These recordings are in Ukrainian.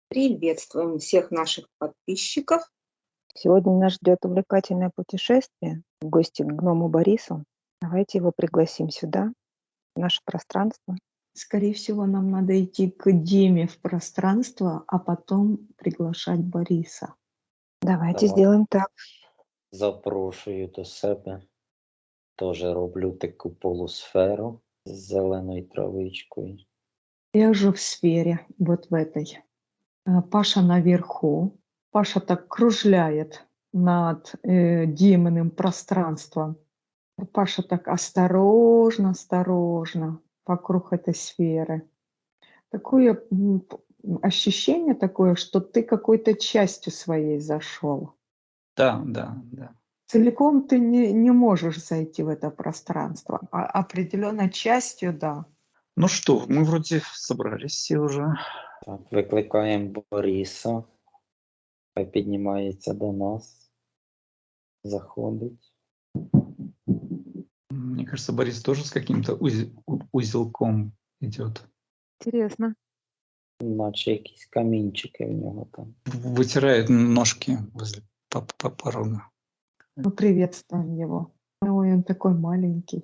Приветствуем всех наших подписчиков. Сегодня нас ждет увлекательное путешествие в гости к гному Борису. Давайте его пригласим сюда, в наше пространство. Скорее всего, нам надо идти к Диме в пространство, а потом приглашать Бориса. Давайте Давай. сделаем так. Запрошую до себе. Теж роблю таку полусферу з зеленою травичкою. Я уже в сфере, вот в этой. Паша наверху. Паша так кружляет над Диминым пространством. Паша так осторожно, осторожно вокруг этой сферы. Такое ощущение такое, что ты какой-то частью своей зашел. Да. Целиком ты не можешь зайти в это пространство, а определенной частью, да. Ну что, мы вроде собрались все уже. Так, викликаємо Бориса. Хай піднімається до нас. Заходить. Мне кажется, Борис тоже с каким-то узелком идет. Интересно. Наче якісь камінчики в нього там. Вытирает ножки возле порога. Мы приветствуем его. Ой, он такой маленький.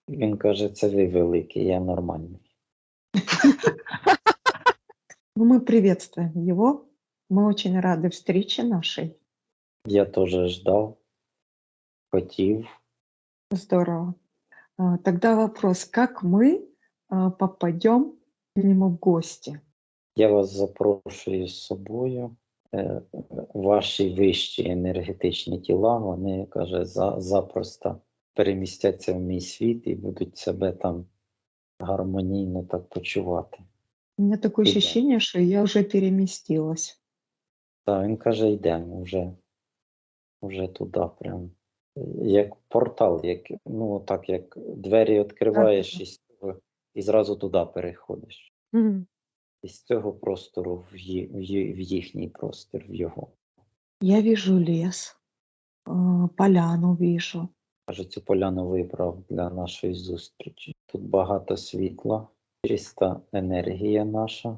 Він каже, це ви великий, я нормальний. Но мы приветствуем его. Мы очень рады встрече нашей. Я теж ждав, хотів. Здорово. Тогда вопрос, как мы попадем к нему в гости? Я вас запрошую з собою. Ваші вищі енергетичні тіла, вони, каже, запросто перемістяться в мій світ і будуть себе там гармонійно так почувати. У меня такое Идем. ощущение, что я уже переместилась. Так, він каже, йдемо вже туди прям. Як портал, так як двері відкриваєш і зразу туди переходиш. Мгм. Із цього простору в їхній простір, в його. Я вижу лес, поляну вижу. Каже, цю поляну вибрав для нашої зустрічі. Тут багато світла, чиста енергія наша.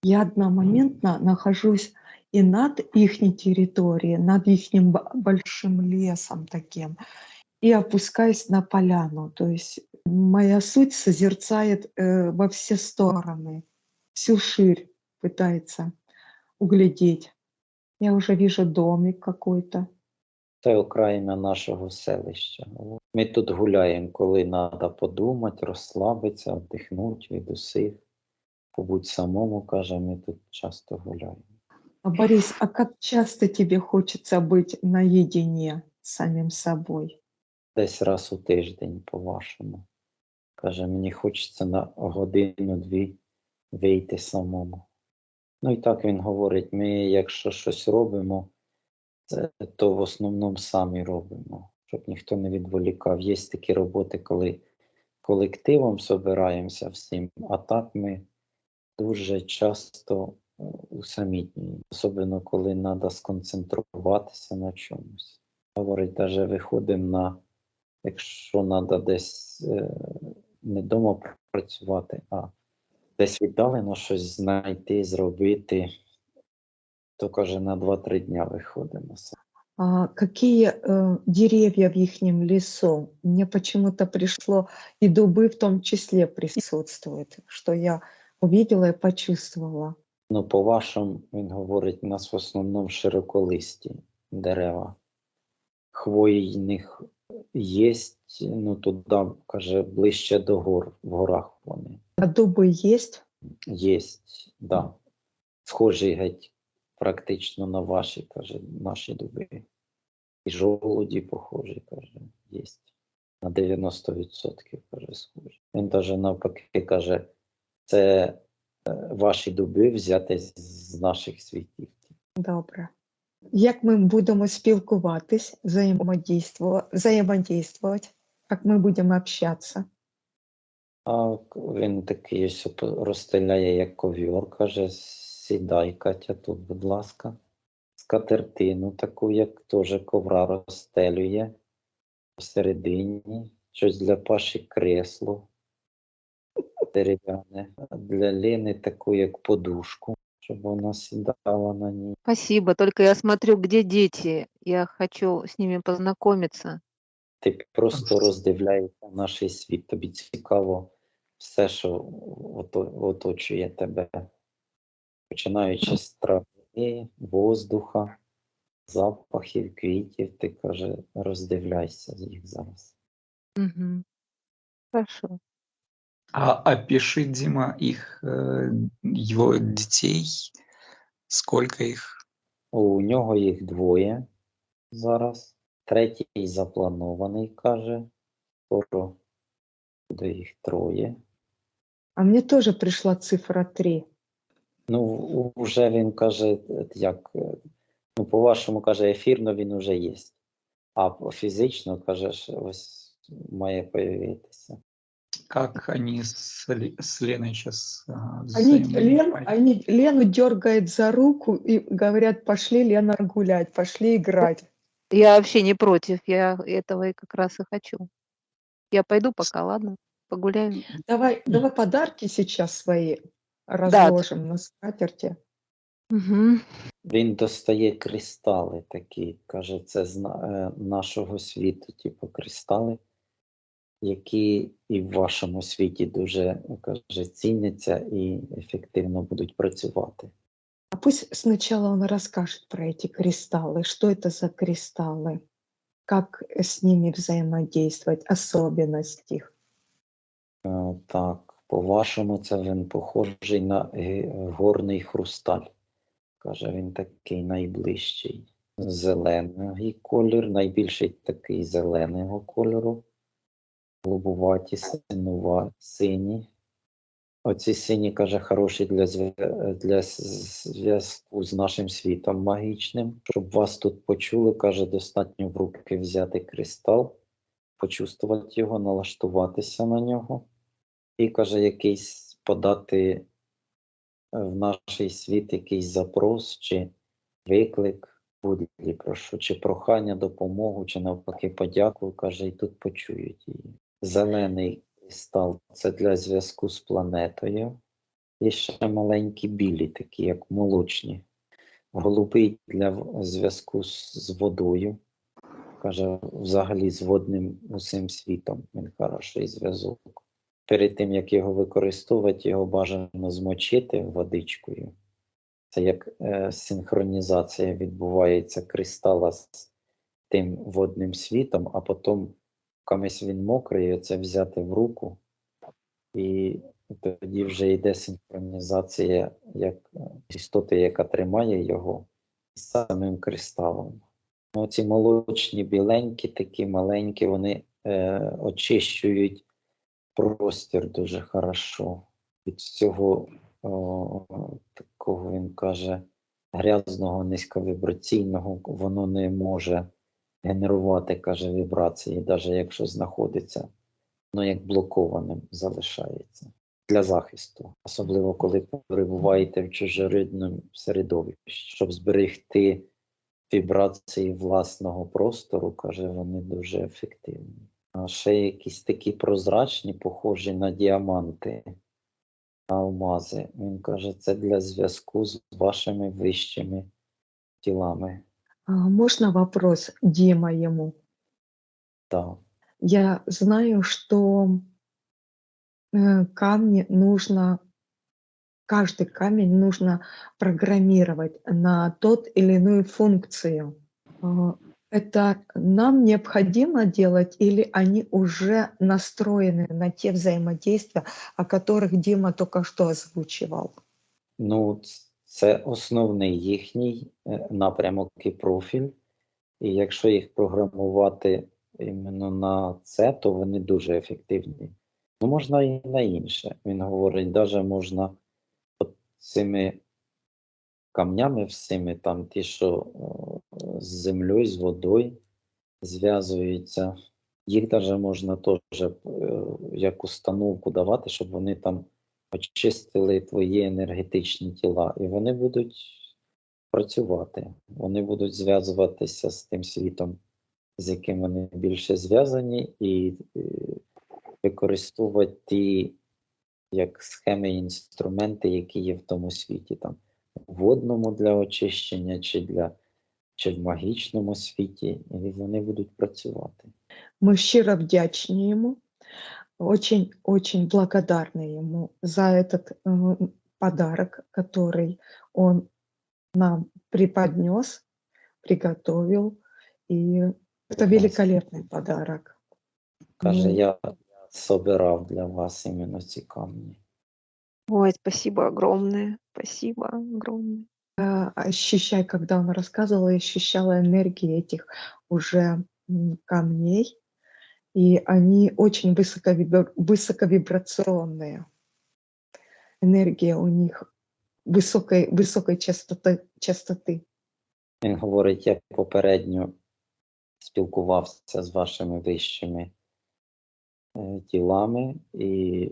Я одномоментно нахожусь и над их территорией, над их большим лесом таким, и опускаюсь на поляну. То есть моя суть созерцает во все стороны, всю ширь пытается углядеть. Я уже вижу домик какой-то. Це окраїна нашого селища. Ми тут гуляємо, коли треба подумати, розслабитися, віддихнути від усіх. Побудь самому, каже, ми тут часто гуляємо. Борис, а как часто тебе хочется быть наедине с самим собой? Десь раз у тиждень, по-вашому. Каже, мені хочеться на годину-дві вийти самому. Ну і так він говорить, ми якщо щось робимо, то в основному самі робимо, щоб ніхто не відволікав. Є такі роботи, коли колективом збираємося всім, а так ми дуже часто усамітнюємо, особливо коли треба сконцентруватися на чомусь. Говорить, навіть виходимо якщо треба десь не вдома працювати, а десь віддалено щось знайти, зробити, то, каже, на 2-3 дня виходимо. Какие деревья в их лесу? Мне почему-то пришло, и дубы в том числе присутствуют, что я увидела и почувствовала. Ну, по-вашому, він говорить, у нас в основному широколисті дерева. Хвойних є, ну, туди, каже, ближче до гор, в горах вони. А дубы есть? Є, да. Схожі геть практично на ваші, каже, наші дуби. І жолуді похожі, каже, є. На 90%, каже, схожі. Він навіть навпаки каже, це ваші дуби взяти з наших світів. Добре. Як ми будемо спілкуватись, взаємодействувати, як ми будемо общатися? А він такий ось розстеляє, як ковьор, каже, сідай, Катя, тут, будь ласка. Скатертину таку, як теж ковра розстелює посередині. Щось для Паші кресло дерев'яне. Для Лени таку, як подушку. щоб вона сідала на ній. Спасибо, только я смотрю, где дети. Я хочу с ними познакомиться. Ти просто роздивляєшся наш світ, тобі цікаво все, що оточує тебе. Починаючи з трави, воздуха, запахів, квітів, ти, каже, роздивляйся їх зараз. Мгм. Хорошо. А опиши, Дима, его детей, сколько их? У нього їх двоє зараз. Третій запланований, каже. Скоро буде їх троє. А мне тоже пришла цифра 3. Ну, вже він каже, як, ну, по-вашому, каже, ефірно він уже є. А фізично, каже, що ось має появитися. Как они с Леной сейчас Лену дергает за руку и говорят, пошли, Лена, гулять, пошли играть. Я вообще не против, я этого и как раз и хочу. Я пойду пока, ладно? Погуляем. Давай подарки сейчас свои разложим на скатерти. Мгм. Він достає кристали такі, каже, це з нашого світу, типу кристали, які і в вашому світі дуже, каже, ціняться і ефективно будуть працювати. А пусть сначала он расскажет про эти кристаллы. Что это за кристаллы? Как с ними взаимодействовать? Особенность их. Так, по-вашому, це він похожий на горний хрусталь. Каже, він такий найближчий. Зелений колір, найбільший такий зеленого кольору. Голубуваті, сині. Оці сині, каже, хороші для зв'язку з нашим світом магічним. Щоб вас тут почули, каже, достатньо в руки взяти кристал, почувствувати його, налаштуватися на нього. І, каже, якийсь подати в наш світ якийсь запрос, чи виклик, будь-який, прошу, чи прохання, допомогу, чи навпаки подяку, каже, і тут почують її. Зелений кристал – це для зв'язку з планетою. Є ще маленькі білі, такі як молочні. Голубий для зв'язку з водою. Каже, взагалі з водним усім світом. Він хороший зв'язок. Перед тим, як його використовувати, його бажано змочити водичкою. Це як синхронізація відбувається кристала з тим водним світом, а потім, коли він мокрий, це взяти в руку, і тоді вже йде синхронізація як істоти, яка тримає його, з самим кристалом. Оці молочні, біленькі, такі маленькі, вони очищують простір дуже хорошо. Від цього такого, він каже, грязного, низьковібраційного, воно не може генерувати, каже, вібрації, навіть якщо знаходиться, воно як блокованим залишається для захисту. Особливо, коли перебуваєте в чужорідному середовищі. Щоб зберегти вібрації власного простору, каже, вони дуже ефективні. А ще якісь такі прозрачні, похожі на діаманти, алмази. Він каже, це для зв'язку з вашими вищими тілами. Можно вопрос, Дима, ему? Так. Я знаю, что камни нужно, каждый камень нужно программировать на тот или иную функцию. Это нам необходимо делать или они уже настроены на те взаимодействия, о которых Дима только что озвучивал? Ну, це основний їхній напрямок і профіль. І якщо їх програмувати іменно на це, то вони дуже ефективні. Ну, можна і на інше. Він говорить, навіть можна от цими камнями всіми, там ті, що з землею, з водою зв'язуються, їх навіть можна теж як установку давати, щоб вони там очистили твої енергетичні тіла, і вони будуть працювати. Вони будуть зв'язуватися з тим світом, з яким вони більше зв'язані, і використовувати ті як схеми і інструменти, які є в тому світі. Там водному для очищення, чи в магічному світі, і вони будуть працювати. Мы щиро вдячні йому, очень благодарны ему за этот подарок, который он нам преподнес, приготовил. И это великолепный подарок. Каже, Ну, я собирав для вас іменно ці камні. Ой, спасибо огромное. Спасибо огромное. ощущай, когда он рассказывал, я ощущала энергии этих уже камней, и они очень высоковибрационные. Энергия у них высокой частоты. Він говорить, я попередньо спілкувався з вашими вищими тілами і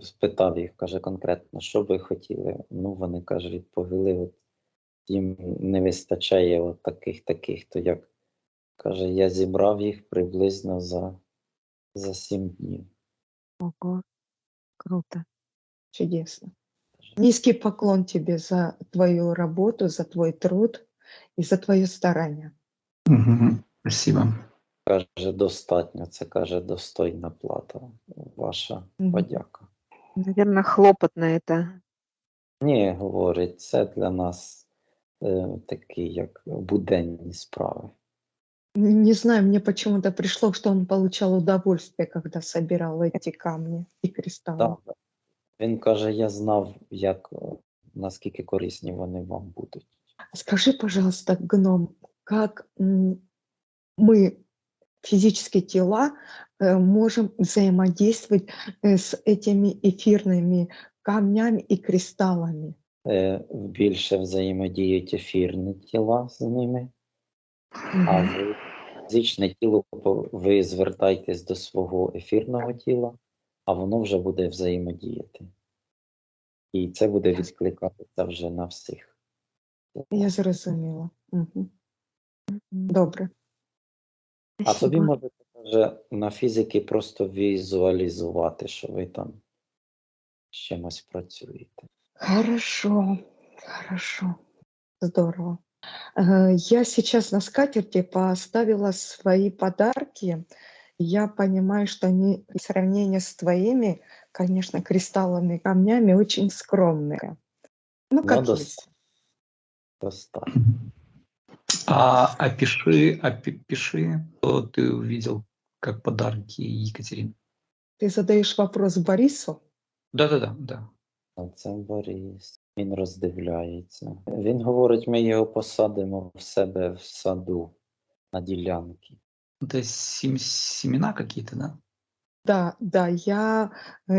спитав їх, каже, конкретно, що ви хотіли. Ну, вони, каже, відповіли, от їм не вистачає от таких, то як, каже, я зібрав їх приблизно за 7 днів. Ого, круто. Чудесно. Низкий поклон тебе за твою работу, за твой труд и за твое старание. Мгм. Спасибо. Каже, достатньо, це, каже, достойна плата, ваша Мгм. подяка. Наверное, хлопотно это. Ні, говорить, це для нас такі, як буденні справи. Не знаю, мне почему-то пришло, что он получал удовольствие, когда собирал эти камни и кристаллы. Так. Він каже, я знав, наскільки корисні вони вам будуть. Скажи, пожалуйста, гном, как мы, физические тела, можем взаимодействовать с этими эфирными камнями и кристаллами? Більше взаємодіють ефірні тіла з ними, а Мгм. ви фізичне тіло, ви звертайтесь до свого ефірного тіла, а воно вже буде взаємодіяти. І це буде відкликатися вже на всіх. Я зрозуміла. Мгм. Мгм. Добре. А тобі Спасибо. можете вже на фізики просто візуалізувати, що ви там з чимось працюєте. Хорошо, хорошо. Здорово. Я сейчас на скатерти поставила свои подарки. Я понимаю, что они в сравнении с твоими, конечно, кристаллами, камнями очень скромные. Ну, Ну, как есть. достатньо. Мгм. Опиши, что ты увидел как подарки Екатерины. Ты задаешь вопрос Борису? Да. А це Борис. Він роздивляється. Він говорить, ми його посадимо в себе в саду на ділянки. Это семена какие-то, да? Да, я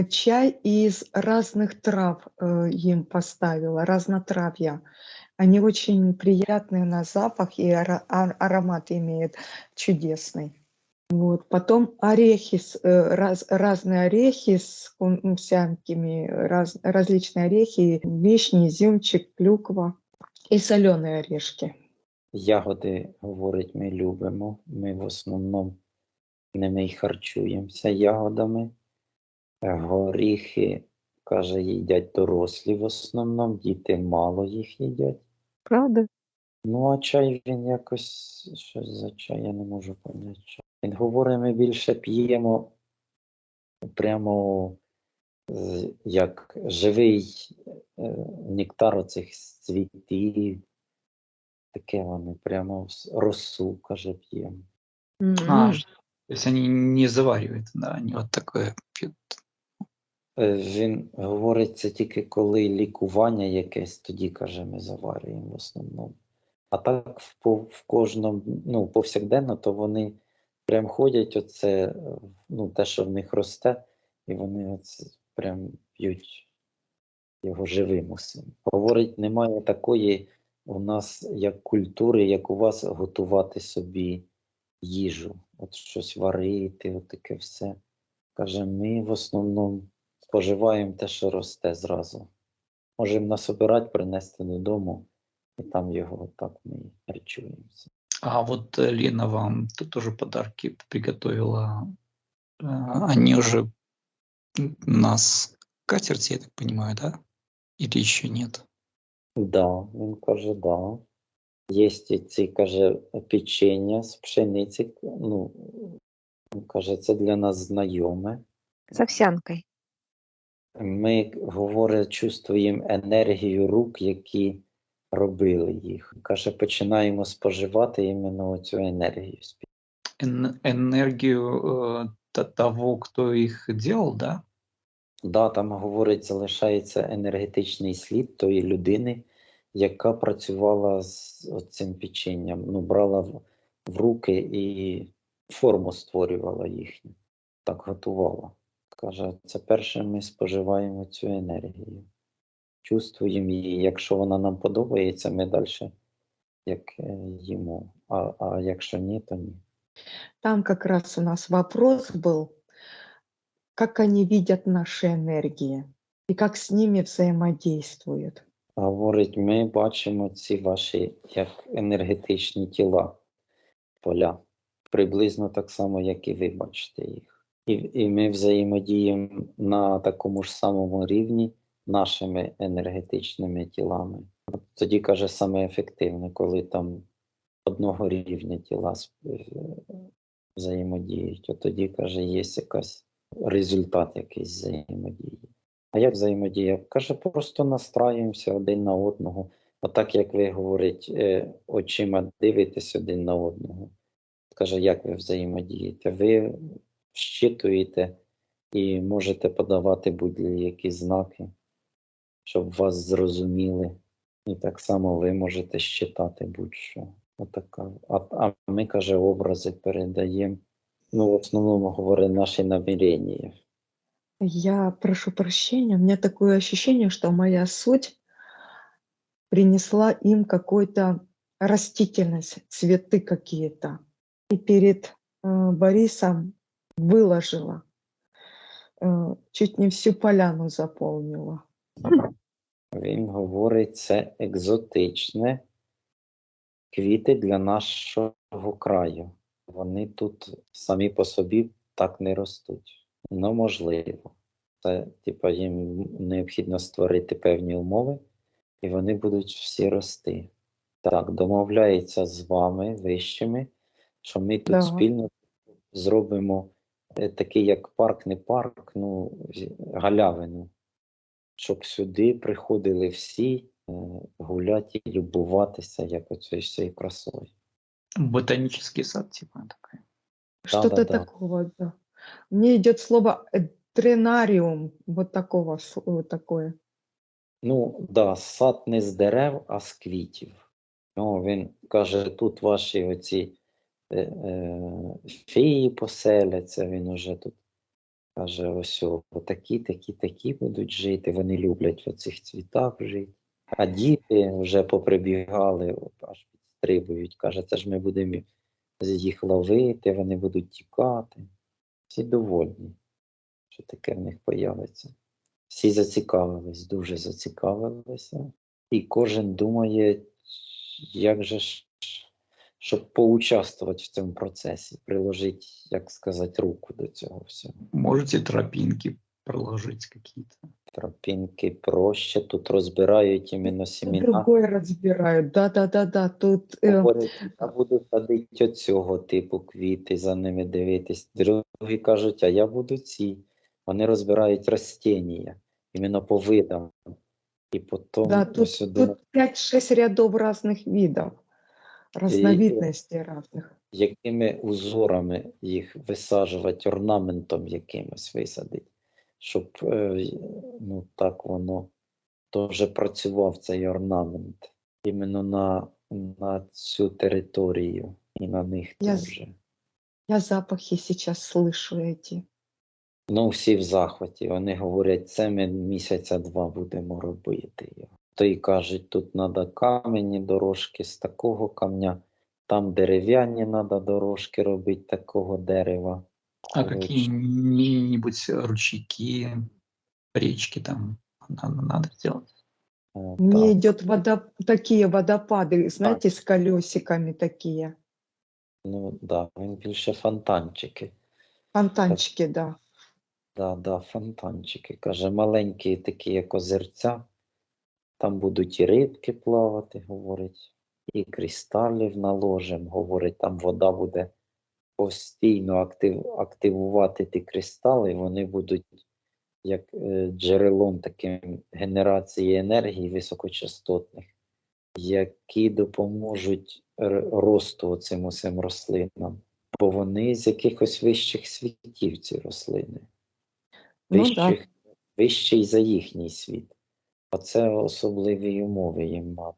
чай из разных трав им поставила, разнотравья. Они очень приятные на запах и аромат имеют чудесный. Вот. Потом орехи, разные орехи с всякими, различные орехи, вишни, изюмчик, клюква и соленые орешки. Ягоди, говорить, ми любимо. Ми в основному ними й харчуємося ягодами. Горіхи, каже, їдять дорослі в основному, діти мало їх їдять. Правда? Ну, а чай він якось, щось за чай, я не можу поняти. Він говорить, ми більше п'ємо прямо як живий нектар оцих цвітів. Таке вони прямо росу, каже, п'ємо. Мгм. То есть они не заваривают, да, они вот такое пьют. Він говорить, це тільки коли лікування якесь, тоді, каже, ми заварюємо в основному. А так в кожному, ну, повсякденно, то вони прям ходять, оце, ну, те, що в них росте, і вони оце прям п'ють його живим усім. Говорить, немає такої у нас, як культури, як у вас, готувати собі їжу, от щось варити, от таке все. Каже, ми в основному споживаємо те, що росте зразу. Можемо насобирати, принести додому, і там його так ми харчуємося. А вот Лена вам тоже подарки приготовила. Они уже на скатерти, я так понимаю, да? Или еще нет? Да, він каже, да. Є ці, каже, печення з пшениці, ну, він каже, це для нас знайоме. С овсянкой. Ми, говорить, чувствуємо енергію рук, які робили їх. Каже, починаємо споживати іменно цю енергію. Энергию того, кто их делал, да? Да, там, говорить, залишається енергетичний слід тої людини, яка працювала з цим печенням. Ну, брала в руки і форму створювала їхню. Так готувала. Каже, це перше ми споживаємо цю енергію. Чувствуємо її. Якщо вона нам подобається, ми далі як їмо. А якщо ні, то ні. Там как раз у нас вопрос был, как они видят наши энергии и как с ними взаимодействуют. Говорить, ми бачимо ці ваші як енергетичні тіла, поля. Приблизно так само, як і ви бачите їх. І ми взаємодіємо на такому ж самому рівні нашими енергетичними тілами. От тоді, каже, саме ефективно, коли там одного рівня тіла взаємодіють. От тоді, каже, є якийсь результат якийсь взаємодії. А як взаємодія? Каже, просто настраюємося один на одного. Отак, як ви говорите, очима дивитесь один на одного. Каже, як ви взаємодієте? Ви щитуєте і можете подавати будь-які знаки, щоб вас зрозуміли. І так само ви можете щитати будь-що. Отака. А ми, каже, образи передаємо. Ну, в основному, говорить, наші намірення. Я прошу прощения, у меня такое ощущение, что моя суть принесла им какую-то растительность, цветы какие-то. И перед Борисом выложила, чуть не всю поляну заполнила. Він говорить, це екзотичне квіти для нашого краю. Вони тут самі по собі так не ростуть. Ну, можливо. Це, типу, їм необхідно створити певні умови, і вони будуть всі рости. Так, домовляється з вами, вищими, що ми тут Да. спільно зробимо такий, як парк, не парк, ну, галявину. Щоб сюди приходили всі гуляти і любуватися, як оцею всією красою. Ботанический сад, типа такой. Что-то Да-да-да. такого, да. Мне идет слово тренариум, вот такого, вот такое. Ну, да, сад не з дерев, а з квітів. Ну, він каже, тут ваші оці феї поселяться, він уже тут каже, ось такі будуть жити, вони люблять в цих цвітах жити. А діти вже поприбігали, аж підстрибують. Каже, це ж ми будемо їх ловити, вони будуть тікати. Всі довольні, що таке в них появиться. Всі зацікавились, дуже зацікавилися. І кожен думає, як же ж, щоб поучаствувати в цьому процесі, приложити, як сказати, руку до цього всього. Можете тропинки проложить какие-то? Тропінки проще, тут розбирають іменно семена. Другой разбирают, да. Тут Говорять, я буду садити оцього типу квіти, за ними дивитись. Другі кажуть, а я буду ці. Вони розбирають растіння, іменно по видам. І потім да, тут, ось тут думаю, 5-6 рядов разных видов, разновидностей разных. якими узорами їх висаджувати, орнаментом якимось висадити, щоб ну, так воно теж працював цей орнамент. Іменно на цю територію і на них Я теж. Я запахи сейчас слышу эти. Ну, всі в захваті. Вони говорять, це ми місяця 2 будемо робити його. То й кажуть, тут треба кам'яні дорожки з такого камня, там дерев'яні треба дорожки робити такого дерева. А Коротше, какие-нибудь ручейки, речки там надо сделать? Мне так. идет такие водопады, знаете, с колесиками такие. Ну, да, він більше фонтанчики. Фонтанчики, да. Да, фонтанчики. Каже, маленькі такі, як озерця, Там будуть і рибки плавати, говорить, і кристалів наложимо, говорить, там вода буде постійно активувати ті кристали, вони будуть як джерелом таким генерації енергії високочастотних, які допоможуть росту цим усім рослинам. Бо вони з якихось вищих світів, ці рослини. Ну да. Вищий за їхній світ. Оце особливі умови їм треба.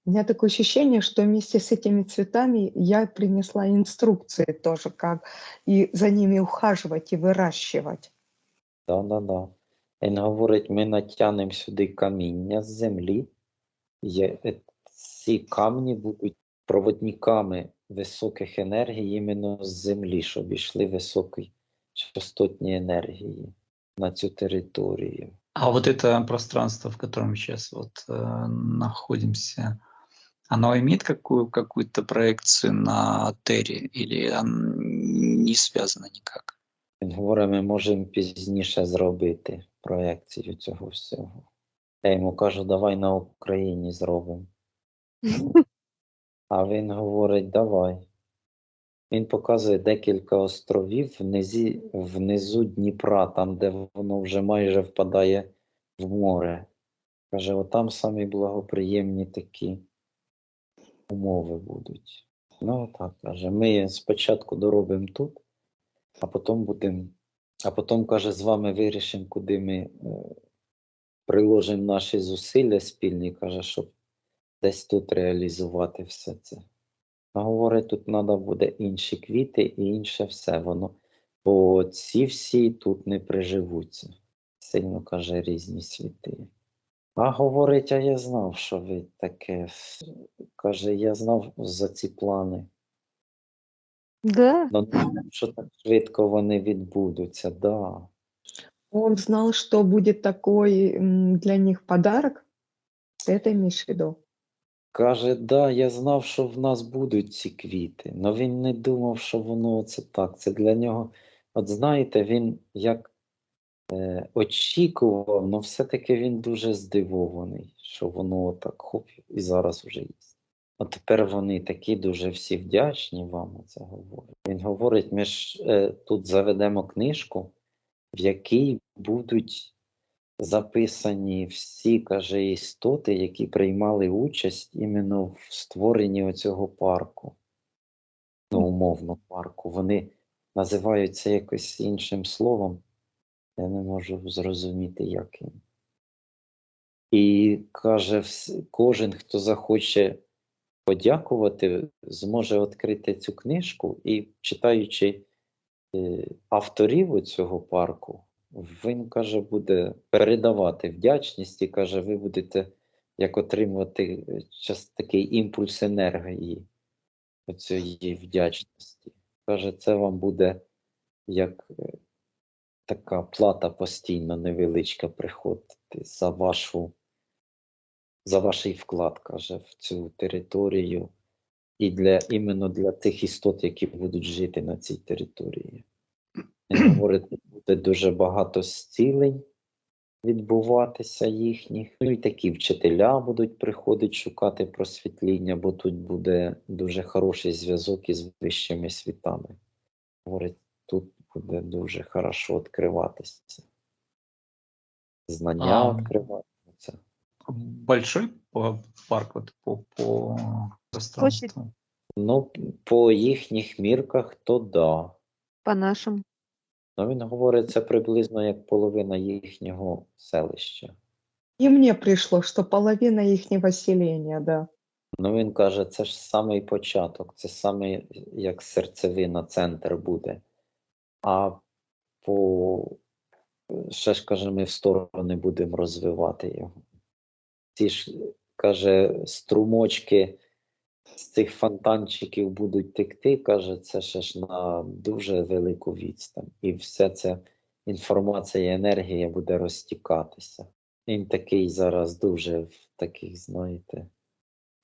У меня такое ощущение, что вместе с этими цветами я принесла инструкции тоже, как и за ними ухаживать и выращивать. Да. Він говорить, ми натягнемо сюди каміння з землі. Ці камні будуть проводниками високих енергій іменно з землі, щоб йшли високі частотні енергії на цю територію. А вот это пространство, в котором сейчас вот находимся, оно имеет какую-то проекцию на Терре или оно не связано никак? Він говорить, ми можемо пізніше зробити проекцію цього всього. Я йому кажу, давай на Україні зробимо. А він говорить, давай. Він показує декілька островів внизу Дніпра, там, де воно вже майже впадає в море. Каже, отам самі благоприємні такі умови будуть. Ну так, каже, ми спочатку доробимо тут, а потім, каже, з вами вирішимо, куди ми приложимо наші зусилля спільні, каже, щоб десь тут реалізувати все це. А говорить, тут треба буде інші квіти і інше все воно, бо ці всі тут не приживуться. Сильно, каже, різні світи. А говорить, а я знав, що ви таке. Каже, я знав за ці плани. Да, Ну, що так швидко вони відбудуться, да. Он знал, что будет такой для них подарок. Ты это имеешь в виду? Каже, да, я знав, що в нас будуть ці квіти, але він не думав, що воно це так. Це для нього, от знаєте, він як очікував, але все-таки він дуже здивований, що воно так хоп, і зараз вже є. А тепер вони такі дуже всі вдячні вам, це говорить. Він говорить, ми ж тут заведемо книжку, в якій будуть записані всі, каже, істоти, які приймали участь іменно в створенні оцього парку. Ну, умовно парку. Вони називаються якось іншим словом. Я не можу зрозуміти, яким. І, каже, кожен, хто захоче подякувати, зможе відкрити цю книжку і, читаючи авторів цього парку, він, каже, буде передавати вдячність і, каже, ви будете як отримувати такий імпульс енергії цієї вдячності. Каже, це вам буде як така плата постійно невеличка приходити за ваш вклад, каже, в цю територію і іменно для тих істот, які будуть жити на цій території. Він говорить, буде дуже багато зцілень відбуватися їхніх. Ну і такі вчителя будуть приходити шукати просвітління, бо тут буде дуже хороший зв'язок із вищими світами. Говорить, тут буде дуже хорошо відкриватися. Знання відкриватися. Большой парк вот по пространству? Ну, по їхніх мірках, то да. по нашим. Ну, він говорить, це приблизно як половина їхнього селища. И мне пришло, что половина ихнего селения, да. Ну, він каже, це ж самий початок, це саме як серцевина, центр буде. А ще ж, каже, ми в сторони будемо розвивати його. Ці ж, каже, струмочки з цих фонтанчиків будуть текти, каже, це ще ж на дуже велику відстань. І вся ця інформація і енергія буде розтікатися. Він такий зараз дуже в таких, знаєте.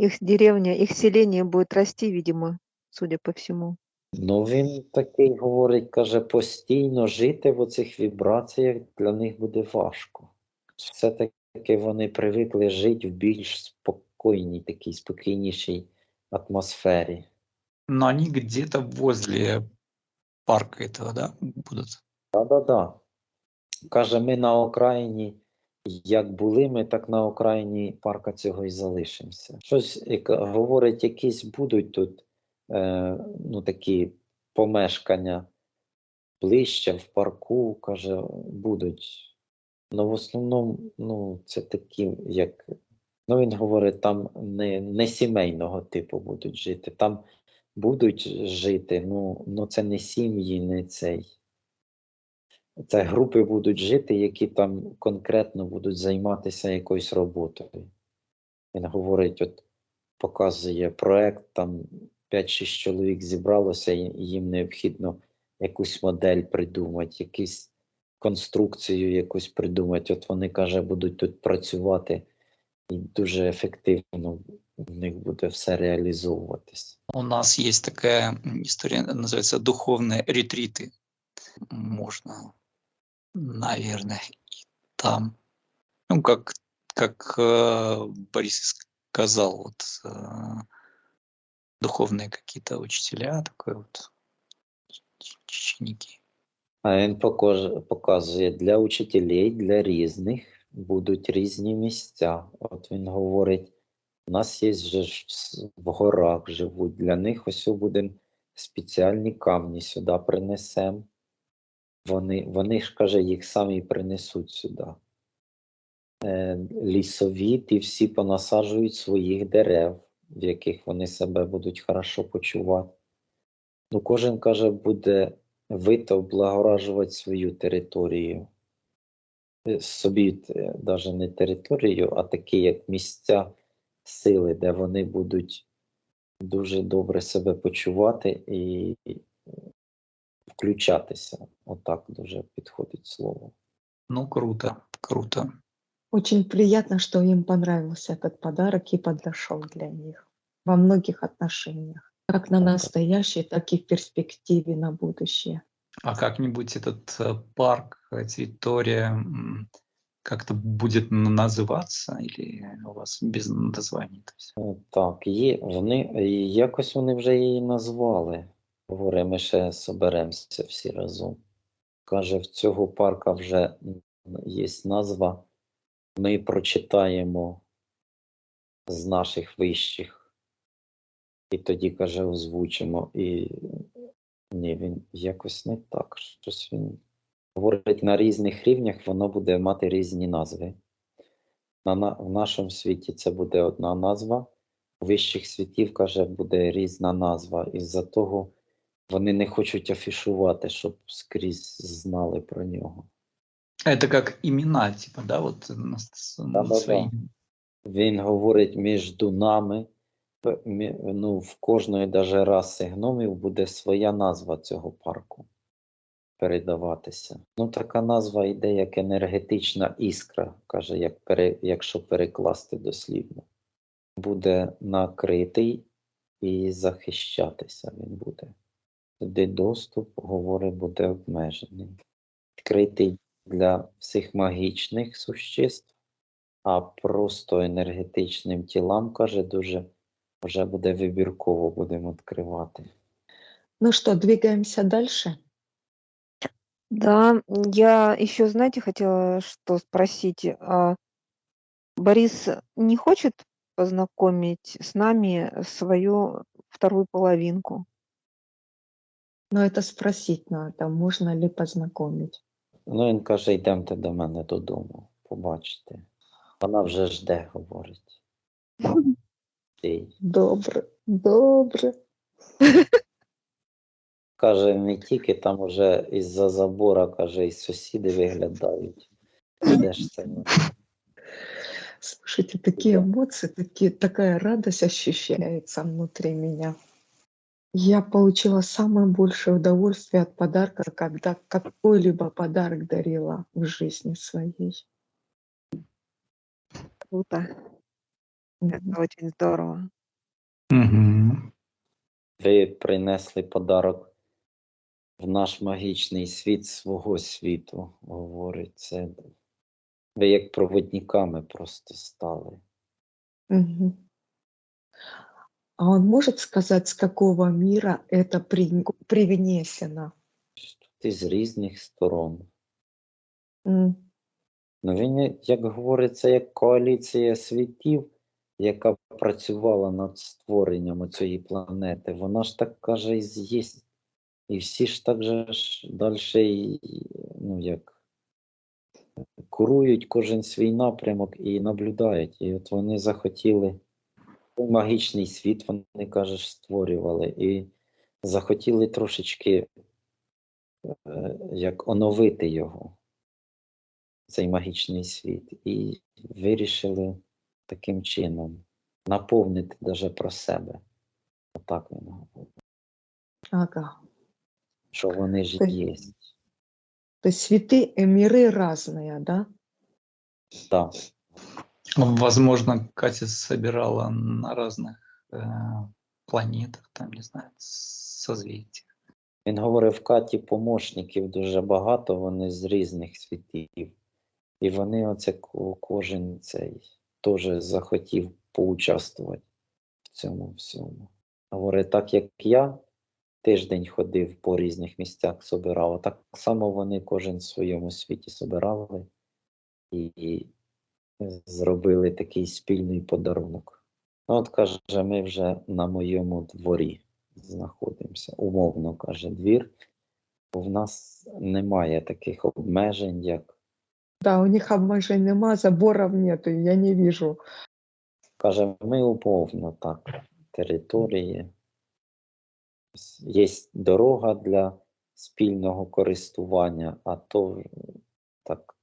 Их деревня, их селение будет расти, видимо, судя по всему. Ну, він такий говорить, каже, постійно жити в оцих вібраціях для них буде важко. Все-таки таки вони привикли жити в більш спокійній, такій спокійнішій атмосфері. Но они где-то возле парка этого, да, будут? Да. Каже, ми на окраїні, як були ми, так на окраїні парка цього і залишимося. Щось говорить, якісь будуть тут такі помешкання ближче в парку, каже, будуть. Ну, в основному, це такі, як, він говорить, там не сімейного типу будуть жити. Там будуть жити, це не сім'ї, не цей. Це групи будуть жити, які там конкретно будуть займатися якоюсь роботою. Він говорить, показує проект, там 5-6 чоловік зібралося, і їм необхідно якусь модель придумати, якусь конструкцію якусь придумати. Вони, каже, будуть тут працювати, і дуже ефективно в них буде все реалізовуватись. У нас есть такая история, называется «Духовные ретриты». Можно, наверное, и там. Как Борис сказал, духовные какие-то учителя, такой ученики. А він показує, для учителів, для різних будуть різні місця. Він говорить, у нас є вже в горах живуть, для них ось будемо спеціальні камні сюди принесемо. Вони ж, каже, їх самі принесуть сюди. Лісові, ті всі понасаджують своїх дерев, в яких вони себе будуть хорошо почувати. Кожен, каже, буде вид облагоражувати свою територію. Собі навіть не територію, а такі, як місця сили, де вони будуть дуже добре себе почувати і включатися. Отак дуже підходить слово. Круто. Очень приятно, что им понравился этот подарок и подошел для них во многих отношениях. Как на настоящее, так и в перспективе на будущее. А как-нибудь этот парк, территория как-то будет называться или у вас без названий? Так, якось вони вже її назвали. Говоримо, ми ще соберемося всі разом. Каже, в цього парка вже є назва. Ми прочитаємо з наших вищих. І тоді, каже, озвучимо. І ні, він якось не так. Щось він говорить, на різних рівнях воно буде мати різні назви. В нашому світі це буде одна назва. У вищих світів, каже, буде різна назва. Із-за того вони не хочуть афішувати, щоб скрізь знали про нього. Это как имена, типа, да, вот Да. Він говорить, між нами, в кожної даже раси гномів буде своя назва цього парку передаватися. Така назва йде як енергетична іскра, каже, якщо перекласти дослівно. Буде накритий і захищатися він буде. Туди доступ, говорить, буде обмежений. Відкритий для всіх магічних существ, а просто енергетичним тілам, каже, вже буде вибірково будемо відкривати. Ну что, двигаемся дальше? Да, я еще, знаете, хотела что спросить. Борис не хочет познакомить с нами свою вторую половинку? Но это спросить надо, можно ли познакомить. Він каже, йдемте до мене додому, побачите. Вона вже жде, говорить. Добре. Каже, не тільки там уже із-за забора, каже, і сусіди виглядають. Де ж це? Слушайте, такие эмоции, такая радость ощущается внутри меня. Я получила самое большое удовольствие от подарка, когда какой-либо подарок дарила в жизни своей. Круто. Это очень здорово. Ви принесли подарок в наш магічний світ свого світу, говорить. Це Ви як проводниками просто стали. Мгм. А он может сказать, с какого мира это привнесено? Ти з різних сторон. М. Ну, він, як говориться, як коаліція світів, яка працювала над створенням цієї планети. Вона ж так каже і з'їсть. І всі ж так же ж далі, ну як, курують кожен свій напрямок і наблюдають. І от вони захотіли магічний світ, вони, кажеш, створювали. І захотіли трошечки як оновити його, цей магічний світ. І вирішили таким чином наповнити даже про себе. Отак він говорить. Ага. Що вони ж То є. То есть святы, миры разные, да? Так. Возможно, Катя собирала на разных планетах, там, не знаю, созвездиях. Він говорив, в Каті помощників дуже багато, вони з різних світів. І вони оце кожен цей теж захотів поучаствувати в цьому всьому. Говорить, так як я тиждень ходив по різних місцях, собирав, так само вони кожен в своєму світі собирали і зробили такий спільний подарунок. Ну, от, каже, ми вже на моєму дворі знаходимося. Умовно, каже, двір. Бо в нас немає таких обмежень, як, Да, у них обмежень нема, заборов нету, я не вижу. каже, ми умовно так, території. Є дорога для спільного користування, а то так,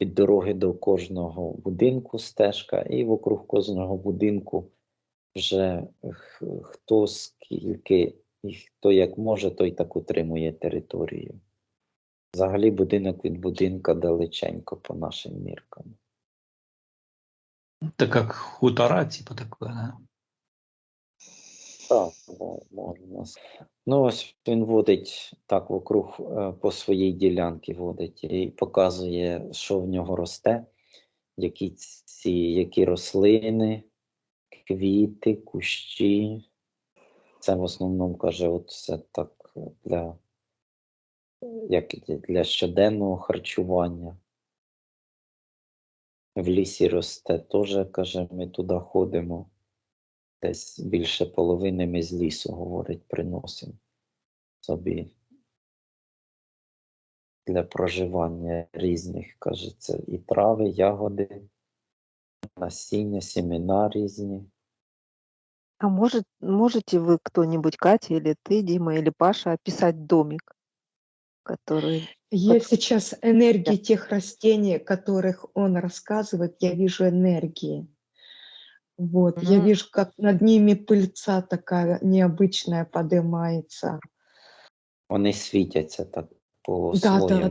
від дороги до кожного будинку стежка, і вокруг кожного будинку вже хто скільки і хто як може, той так утримує територію. Взагалі будинок від будинка далеченько по нашим міркам. Это как хутора, типа такое, да? Так, можна. Ну, ось він водить так вокруг по своїй ділянці водить і показує, що в нього росте, які рослини, квіти, кущі. Це в основному, каже, от все так для щоденного харчування. В лісі росте теж, каже, ми туди ходимо. Десь більше половини ми з лісу, говорить, приносимо собі для проживання різних, каже, це і трави, ягоди, насіння, семена різні. А можете вы кто-нибудь, Катя или ты, Дима, или Паша, описать домик, который... Я сейчас энергии тех растений, о которых он рассказывает, я вижу энергии. Вот, я вижу, как над ними пыльца такая необычная поднимается. Вони світяться так Да, по-своєму.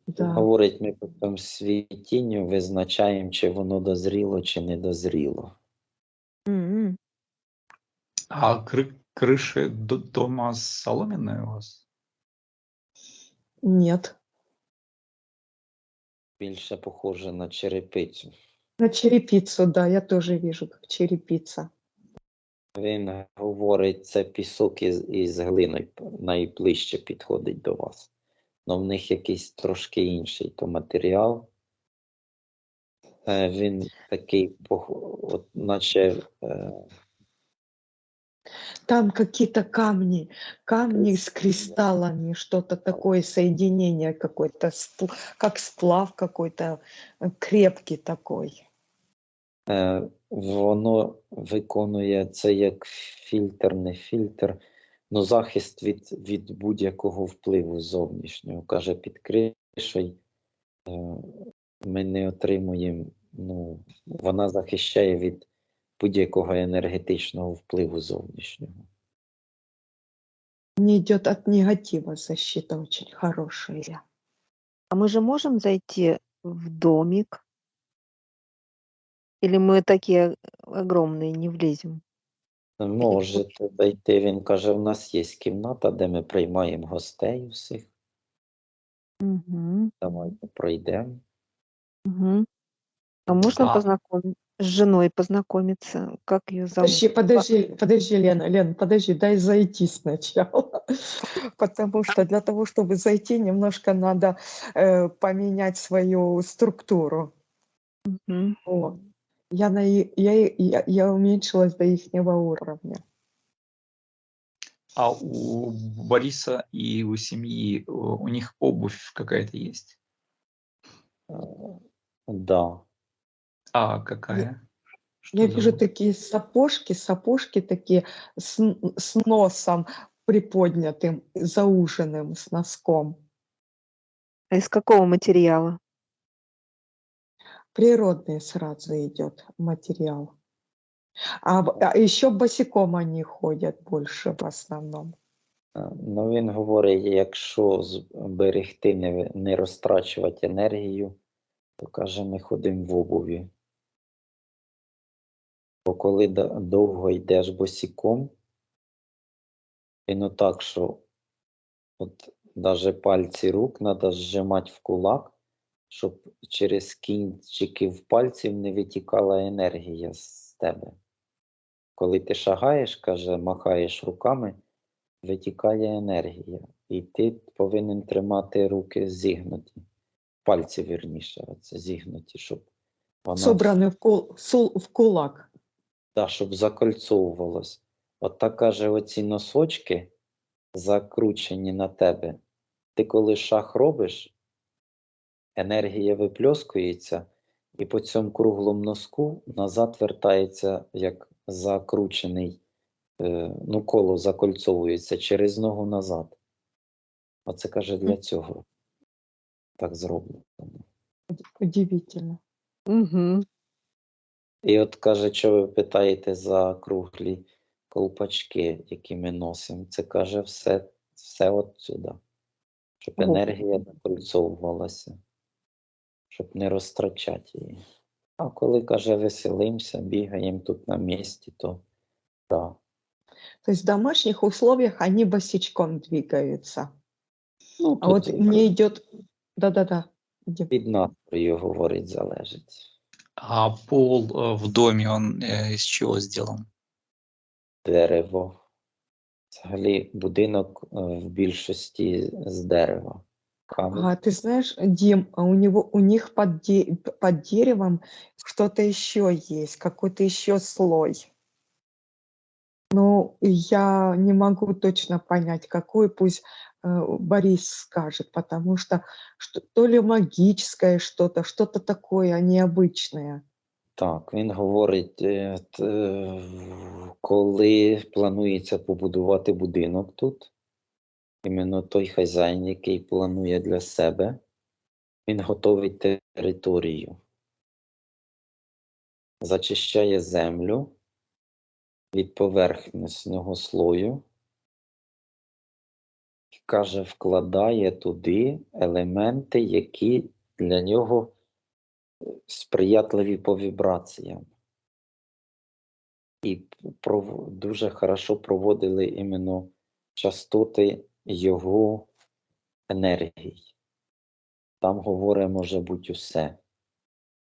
да. Говорить, ми по тому світінню визначаємо, чи воно дозріло, чи не дозріло. М. А крыши дома соломенные у вас? Нет. Більше похоже на черепицю. На черепицу, да, я тоже вижу, как черепица. Він говорить, це пісок із глиною найближче підходить до вас. Но в них якийсь трошки інший то матеріал. Він такий, от, наче Там какие-то камни с кристаллами, что-то такое, соединение какое-то, как сплав какой-то, крепкий такой. воно виконує це як фільтр, не фільтр, но захист від будь-якого впливу зовнішнього. Каже, під кришею ми не отримуємо, ну, вона захищає від будь-якого енергетичного впливу зовнішнього. Не идет от негатива защита очень хорошая. А мы же можем зайти в домик? Или мы такие огромные, не влезем? Можете зайти, він каже, в нас є кімната, де ми приймаємо гостей усіх. Мгм. Давайте пройдемо. Мгм. А можно А, с женой познакомиться? Как ее зовут? Подожди, Лена, подожди, дай зайти сначала. Потому что для того, чтобы зайти, немножко надо поменять свою структуру. Мгм. Вот. Я уменьшилась до ихнего уровня. а у Бориса и у семьи у них обувь какая-то есть? Да. А Я, какая? я Что за вижу обувь? такие сапожки такие с носом приподнятым, зауженным, с носком. А из какого материала? Природный сразу идет материал. А еще босиком они ходят больше в основном. Ну, він говорить, якщо зберегти, не розтрачувати енергію, то каже, ми ходимо в обуві. Бо коли довго йдеш босиком, він так, що от даже пальці рук треба зжимати в кулак, щоб через кінчиків пальців не витікала енергія з тебе. Коли ти шагаєш, каже, махаєш руками, витікає енергія. І ти повинен тримати руки зігнуті. Пальці, вірніше, оце зігнуті, щоб вона Собраны в кулак. щоб закольцовувалось. От так каже, оці носочки закручені на тебе. Ти коли шаг робиш, енергія випльоскується, і по цьому круглому носку назад вертається, як закручений, коло закольцовується через ногу назад. Оце каже, для цього так зроблено. Удивительно. Мгм. І от каже, що ви питаєте за круглі колпачки, які ми носимо. Це каже все отсюди. Щоб О. енергія закольцовувалася, щоб не розтрачати її. А коли, каже, веселимося, бігаємо тут на місці, то да. То есть в домашних условиях они босичком двигаются. Ну, А вот тут мне идет... Да-да-да. Идем. від настрою, говорить, залежить. А пол в доме, он из чего сделан? Дерево. Взагалі, будинок в більшості з дерева. Камінь. А ты знаешь, Дим, а у них под деревом что-то еще есть, какой-то еще слой. Ну, я не могу точно понять, какой, пусть Борис скажет, потому что то ли магическое что-то, что-то такое необычное. Так, він говорить, коли планується побудувати будинок тут, іменно той хазяїн, який планує для себе, він готовить територію, зачищає землю від поверхностного слою і, каже, вкладає туди елементи, які для нього сприятливі по вібраціям. І дуже хорошо проводили іменно частоти його енергій. Там, говорить, може бути усе.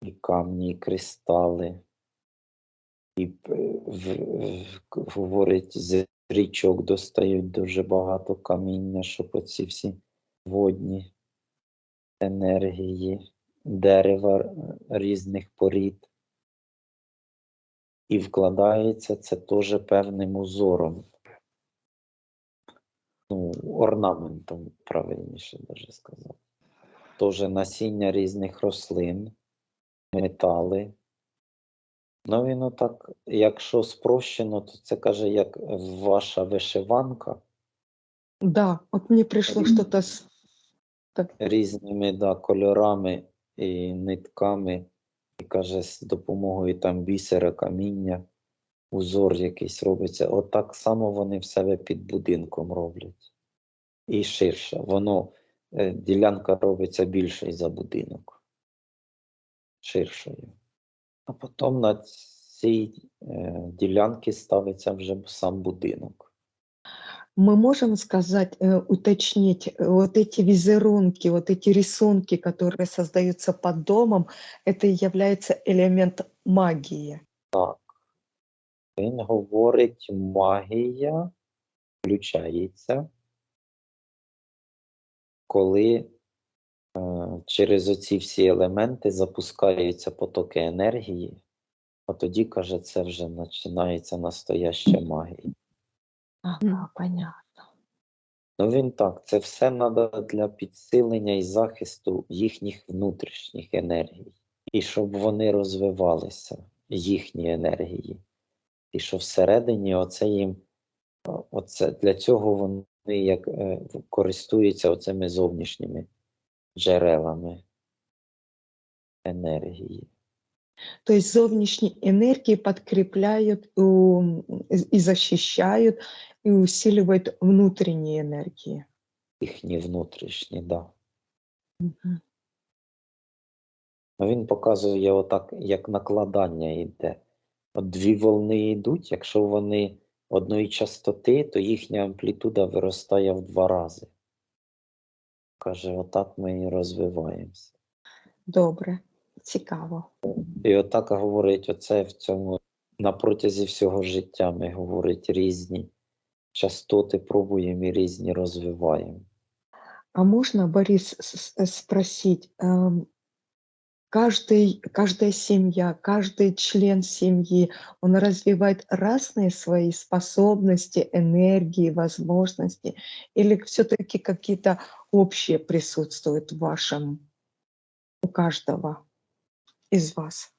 І камні, і кристали, і говорить, з річок достають дуже багато каміння, щоб оці всі водні енергії, дерева різних порід. І вкладається це теж певним узором. Орнаментом, правильніше даже сказати. Теж насіння різних рослин, метали. Ну, він отак, якщо спрощено, то це, каже, як ваша вишиванка. Да, вот мне пришло что-то... Різними кольорами і нитками. І, каже, з допомогою там бісера, каміння, узор якийсь робиться. Отак само вони в себе під будинком роблять. І ширше. Воно, ділянка робиться більшою за будинок. Ширшою. А потім на цій ділянці ставиться вже сам будинок. Мы можем сказать, уточнить, вот эти визерунки, вот эти рисунки, которые создаются под домом, это и является элемент магии. Так. Він говорить, магія включається, коли через оці всі елементи запускаються потоки енергії, а тоді, каже, це вже починається настояща магія. Ага, понятно. Ну він так, це все треба для підсилення і захисту їхніх внутрішніх енергій. І щоб вони розвивалися, їхні енергії. І що всередині оце їм, оце, для цього вони як користуються оцими зовнішніми джерелами енергії. То есть зовнішние энергии подкрепляют и защищают, и усиливают внутренние энергии. Їхні внутрішні, да. Мгм. Він показує отак, як накладання йде. От дві волни йдуть, якщо вони одної частоти, то їхня амплітуда виростає в 2 рази. Каже, отак ми і розвиваємося. Добре, цікаво. І отак говорить, оце в цьому, на протязі всього життя ми, говорить, різні частоти пробуємо і різні розвиваємо. А можно, Борис, спросить, каждая семья, каждый член семьи, он развивает разные свои способности, энергии, возможности, или все-таки какие-то общие присутствуют в вашем, у каждого из вас?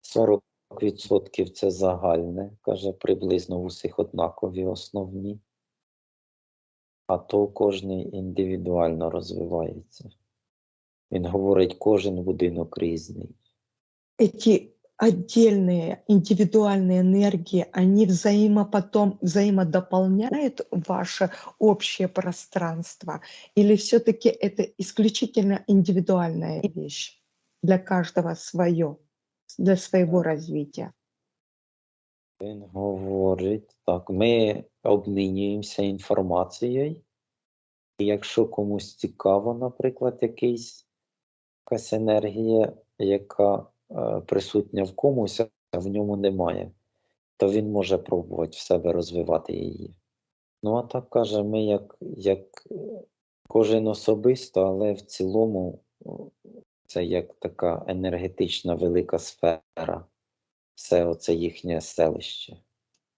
40% це загальне, каже, приблизно у всіх однакові основні, а то кожний індивідуально розвивається. Він говорить, кожен будинок різний. Эти отдельные индивидуальные энергии, они взаимодополняют ваше общее пространство? Или все-таки это исключительно индивидуальная вещь для каждого свое, для своего развития? Він говорить, так, ми обмінюємося інформацією, і якщо комусь цікаво, наприклад, якась енергія, яка присутня в комусь, а в ньому немає, то він може пробувати в себе розвивати її. Ну, а так каже, ми як кожен особисто, але в цілому це як така енергетична велика сфера. Все оце їхнє селище.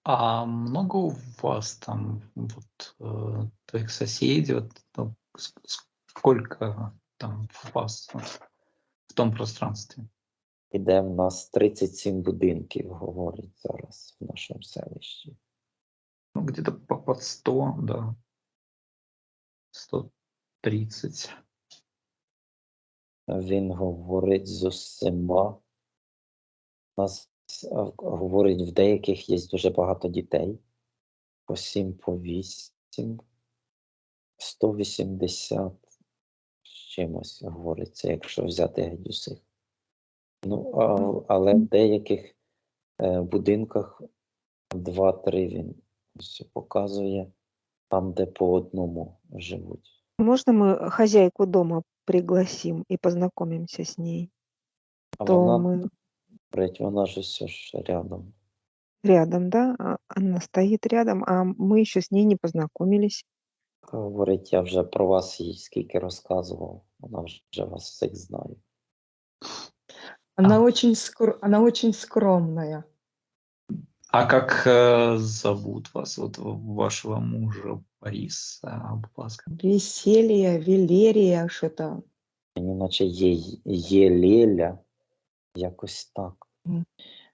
А много у вас там вот твоих соседей, вот, ну, сколько там у вас вот, в том пространстве? Іде в нас 37 будинків, говорить зараз в нашому селищі. Ну, где-то под 100, да. 130. Він говорить з усіма. Нас говорить, в деяких є дуже багато дітей. По 7, по 8, 180 з чимось говориться, якщо взяти геть усіх. Ну, але в деяких будинках 2-3 він ось показує, там, де по одному живуть. Можно мы хозяйку дома пригласим и познакомимся с ней? А То вона, мы говорить, вона ж ось ж рядом. рядом, да? Она стоит рядом, а мы еще с ней не познакомились. Говорить, я вже про вас їй скільки розказував, вона вже вас всіх знає. Она, А. она очень скромная. А как зовут вас, вот вашего мужа Бориса, будь ласка? Веселье, Велерия, что-то. Мені наче є Леля, якось так. Мне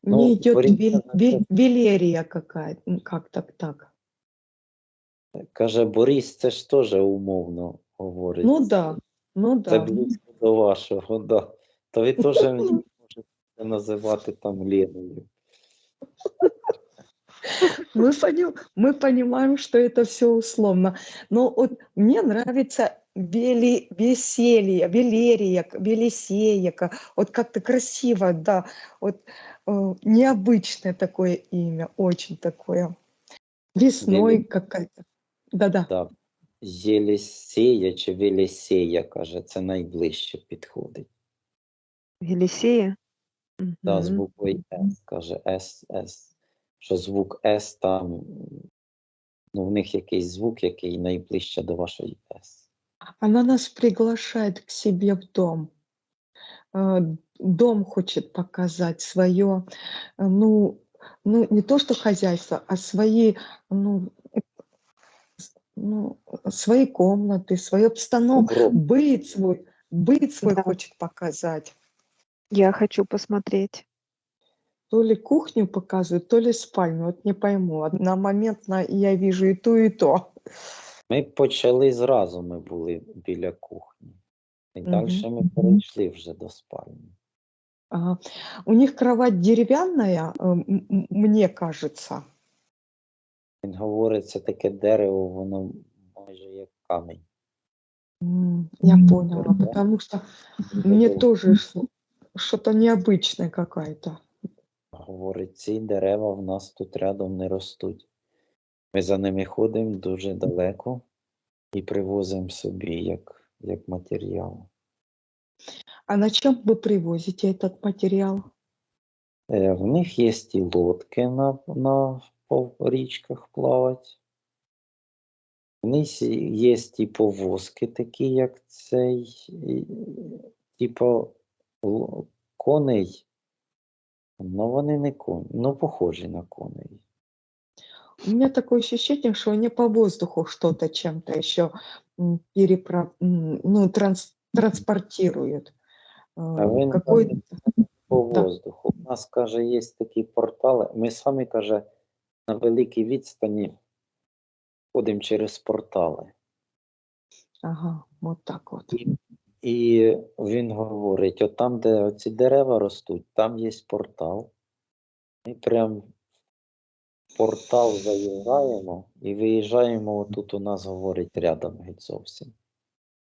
Ну, идет Борис, Велерия какая-то, как-то так. каже, Борис, це ж теж умовно говорить. Ну да, ну Це да. близько до вашого, да. То ви теж мені можете називати там Леною. Мы понимаем, что это все условно. Но вот мне нравится веселье, Велерия, Велисея, вот как-то красиво, да. Вот необычное такое имя, очень такое. Весной какая-то. Да-да. Так, Єлісея чи Велісея, каже, це найближче підходить. Елисея? Да, Мгм. з буквою С, каже, С. Що звук С там, ну, в них якийсь звук, який найближче до вашої С. Она нас приглашает к себе в дом. Дом хочет показать свое, не то что хозяйство, а свои, ну, свои комнаты, свою обстановку, Добро. быт свой Да. хочет показать. Я хочу посмотреть. То ли кухню показывают, то ли спальню, вот не пойму. Одномоментно я вижу и то, и то. Ми почали зразу, ми були біля кухні. І Мгм. далі ми перейшли вже до спальні. Ага. У них кровать деревянная, мне кажется. Він говорить, це таке дерево, воно майже як камінь. Я поняла, Да. потому что мне тоже что-то необычное какая-то. Говорить, ці дерева в нас тут рядом не ростуть. Ми за ними ходимо дуже далеко і привозимо собі як матеріал. А на чем вы привозите этот материал? В них є і лодки по річках плавати. В них є і повозки такі, як цей, типу коней. Ну, вони не коні, ну, похожі на коней. У меня такое ощущение, что они по воздуху что-то чем-то еще транспортируют. А він Какой... по Да. воздуху. У нас, каже, є такі портали. Ми самі, каже, на великій відстані ходимо через портали. Ага, вот так вот. І він говорить, от там, де ці дерева ростуть, там є портал. Ми прям в портал заїжджаємо і виїжджаємо, отут у нас, говорить, рядом геть зовсім.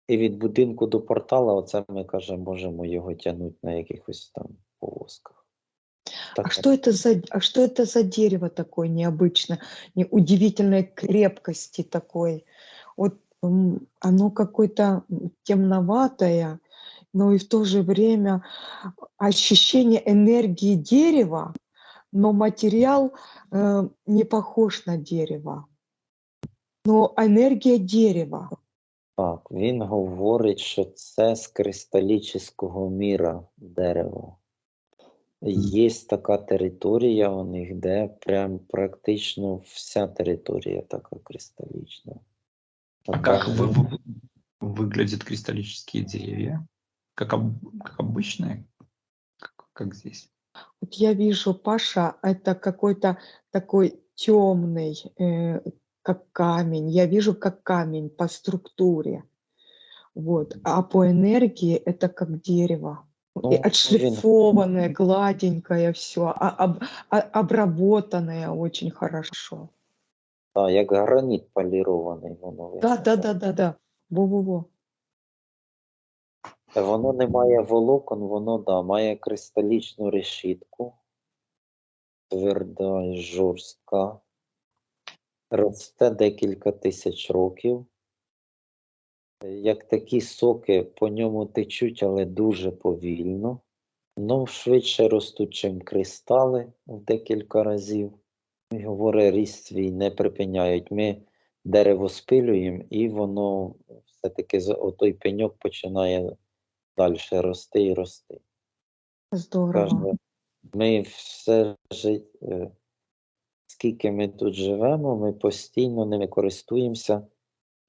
І від будинку до портала, оце ми, каже, можемо його тягнути на якихось там повозках. А что это за дерево такое необычное, удивительной крепкости такой? Вот оно какое-то темноватое, но и в то же время ощущение энергии дерева, но материал не похож на дерево. Но энергия дерева. Так, він говорить, що це з кристалічного міра дерево. Є така територія у них, де прям практично вся територія така кристалічна. А как выглядят кристаллические деревья? Как обычные? Как здесь? Вот я вижу, Паша, это какой-то такой темный, как камень. Я вижу, как камень по структуре. Вот. А по энергии это как дерево. Ну, И отшлифованное, гладенькое все, обработанное очень хорошо. Так, як граніт полірований, воно виглядає. Да. Во-во-во. Воно не має волокон, воно має кристалічну решітку, тверда і жорстка, росте декілька тисяч років. Як такі соки по ньому течуть, але дуже повільно. Ну, швидше ростуть, ніж кристали в декілька разів. І, говорить, ріст свій не припиняють. Ми дерево спилюємо, і воно все-таки отой пеньок починає далі рости і рости. Здорово. Каже, ми все життя, скільки ми тут живемо, ми постійно ними користуємося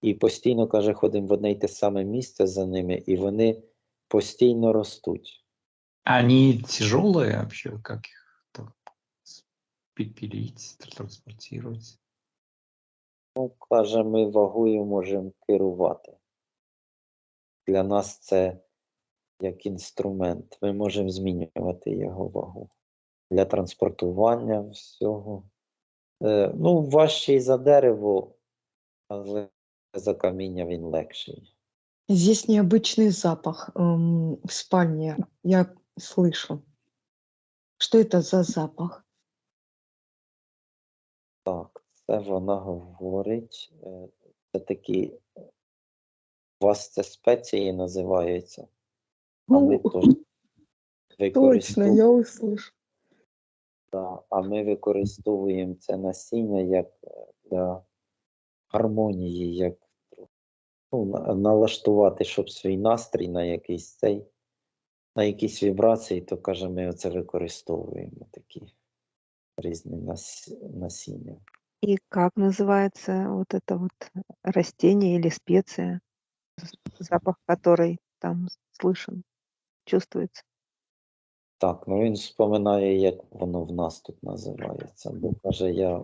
і постійно, каже, ходимо в одне й те саме місце за ними, і вони постійно ростуть. Они тяжелые вообще? Как их там пилить, транспортировать? Ну, каже, ми вагою можемо керувати. Для нас це як інструмент. Ми можемо змінювати його вагу. Для транспортування всього. Ну, важчий за дерево, але за каміння він легший. Здесь необычный запах в спальне. Я слышу. Что это за запах? Так, Це вона говорить. Це такі, у вас це спеції називаються, а ми Ну, теж точно, використовуємо. я услышу. Да, а ми використовуємо це насіння як для гармонії, як налаштувати, щоб свій настрій на якийсь на якісь вібрації, то каже, ми оце використовуємо такі різні насіння. И как называется вот это вот растение или специя, запах которой там слышен, чувствуется? Так, ну він вспоминає, як воно в нас тут називається, бо каже,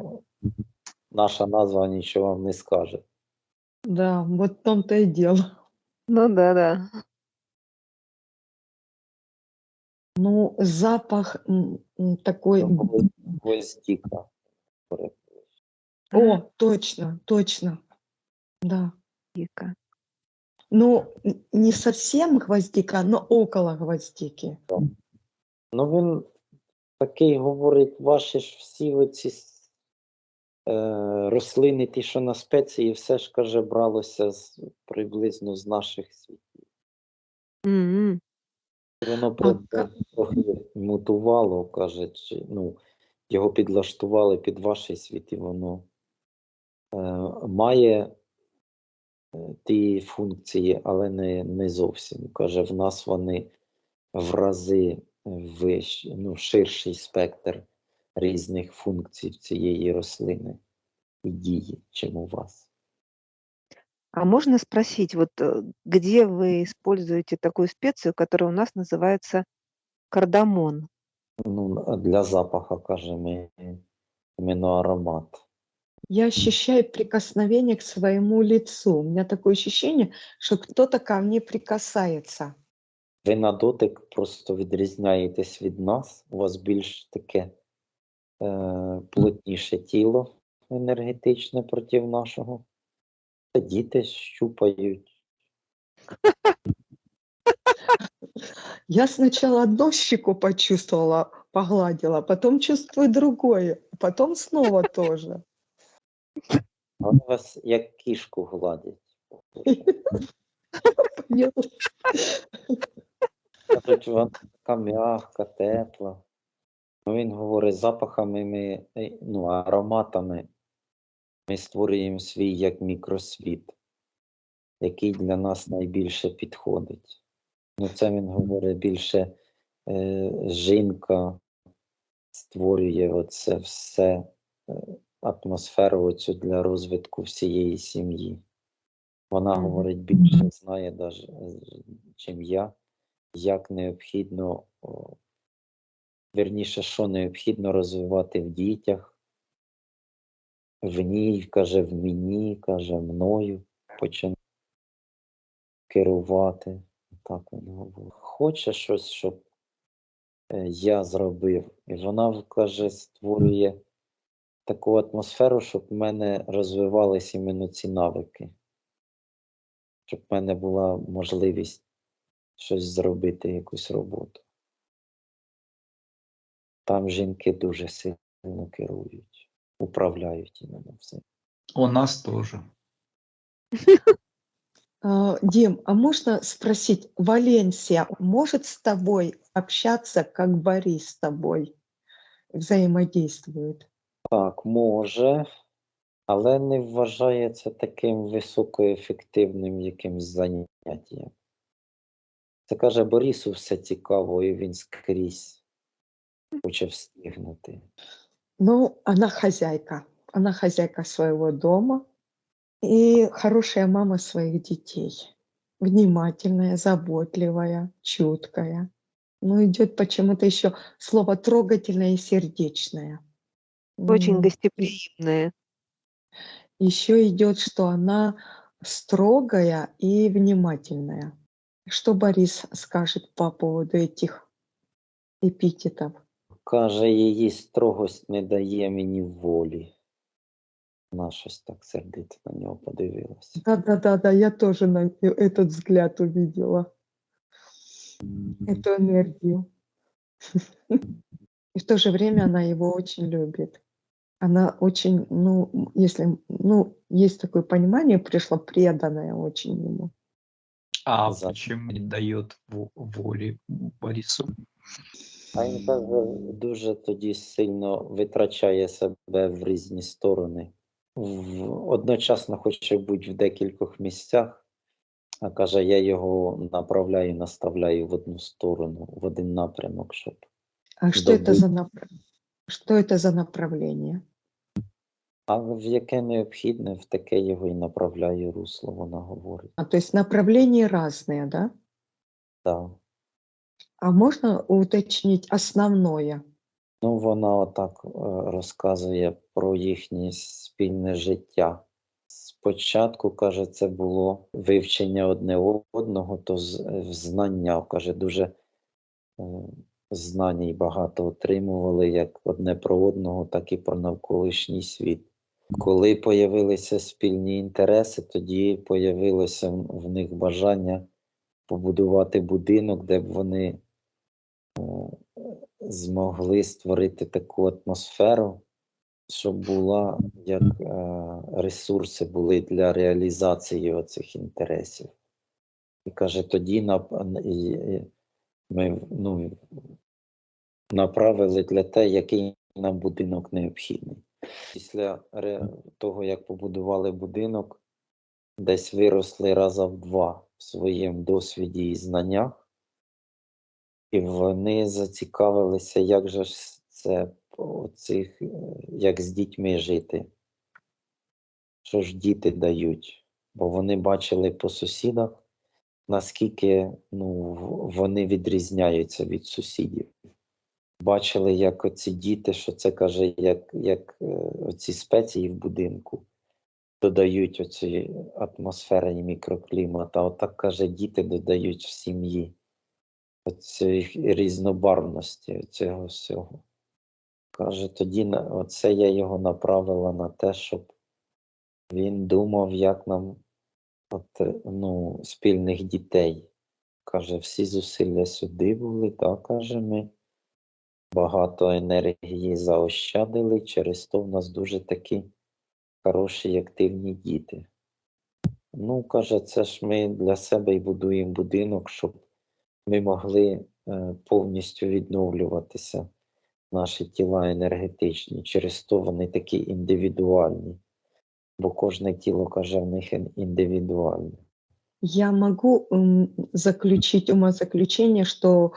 наша назва нічого вам не скаже. Да, вот в том-то и дело. Ну да. Ну, запах такой... Гвоздіка. О, точно, точно. Да. Гвоздика. Ну, не совсем гвоздика, но около гвоздики. Ну він такий говорить, ваші ж всі оці рослини, ті, що на спеції, все ж, каже, бралося приблизно з наших світів. М. Воно А трохи мутувало, каже, його підлаштували під ваш світ, і воно має ті функції, але не зовсім. Каже, в нас вони в рази вищі, ширший спектр різних функцій цієї рослини і дії, чим у вас. А можно спросить, вот где вы используете такую специю, которая у нас называется кардамон? Для запаха, каже, ми іменно аромат. я ощущаю прикосновение к своему лицу. У меня такое ощущение, что кто-то ко мне прикасается. Ви на дотик просто відрізняєтесь від нас, у вас більш таке плотніше тіло енергетичне проти нашого. Та діти щупають. Я сначала одну щеку почувствовала, погладила, потом чувствую другое, потом снова тоже. Вони вас як кішку гладять. Поняла? Кажуть, вона така м'яка, тепла. Він говорить, запахами ароматами ми створюємо свій як мікросвіт, який для нас найбільше підходить. Це він говорить, більше жінка створює оце все, атмосферу оцю для розвитку всієї сім'ї. Вона говорить, більше знає, навіть, чим я, як необхідно, вірніше, що необхідно розвивати в дітях, в ній, каже, в мені, каже, мною починає керувати. Так він говорить. Хоче щось, щоб я зробив. І вона, каже, створює таку атмосферу, щоб в мене розвивались іменно ці навики. Щоб в мене була можливість щось зробити, якусь роботу. Там жінки дуже сильно керують, управляють іменно все. У нас тоже. Дим, а можно спросить, Валенсия может с тобой общаться, как Борис с тобой взаимодействует? Так, може, але не вважає це таким високоефективним якимсь заняттям. Це, каже, Борису все цікаво, і він скрізь хоче встигнути. Ну, она хозяйка своего дома и хорошая мама своих детей. Внимательная, заботливая, чуткая. Ну, идет почему-то еще слово трогательное и сердечное. Очень гостеприимные. Еще идет, что она строгая и внимательная. Что Борис скажет по поводу этих эпитетов? Каже, її строгость не дає мені волі. Вона щось так сердито на нього подивилася. Да, я тоже этот взгляд увидела, эту энергию. И в то же время она его очень любит. Она очень, ну, если, ну, есть такое понимание, пришло преданная очень ему. А За- почему не дает воли Борису? А він каже, дуже тоді сильно витрачає себе в різні сторони. Одночасно хоче бути в декількох місцях, а каже, я його направляю, наставляю в одну сторону, в один напрямок, щоб А что это добити. за что это за направление? А в яке необхідне, в таке його і направляю русло, вона говорить. А, то есть направления разные, да? Так. А можно уточнить основное? Ну, вона отак розказує про їхнє спільне життя. Спочатку, каже, це було вивчення одне одного, то знання, каже, дуже знань багато отримували як одне про одного, так і про навколишній світ. Коли появилися спільні інтереси, тоді появилося в них бажання побудувати будинок, де б вони змогли створити таку атмосферу, щоб була, як ресурси були для реалізації оцих інтересів. І каже, тоді ми направили для те, який нам будинок необхідний. Після того, як побудували будинок, десь виросли раза в 2 в своєму досвіді і знаннях, і вони зацікавилися, як же ж це як з дітьми жити, що ж діти дають, бо вони бачили по сусідах, наскільки вони відрізняються від сусідів. Бачили, як оці діти, що це, каже, як оці спеції в будинку додають оці атмосфери і мікроклімат, а отак, каже, діти додають в сім'ї оцієї різнобарвності цього всього. Каже, тоді оце я його направила на те, щоб він думав, як нам спільних дітей. Каже, всі зусилля сюди були, так, каже, ми багато енергії заощадили, через то в нас дуже такі хороші і активні діти. Ну, каже, це ж ми для себе і будуємо будинок, щоб ми могли повністю відновлюватися, наші тіла енергетичні. Через то вони такі індивідуальні, бо кожне тіло, каже, в них індивідуальне. Я могу заключить умозаключение, что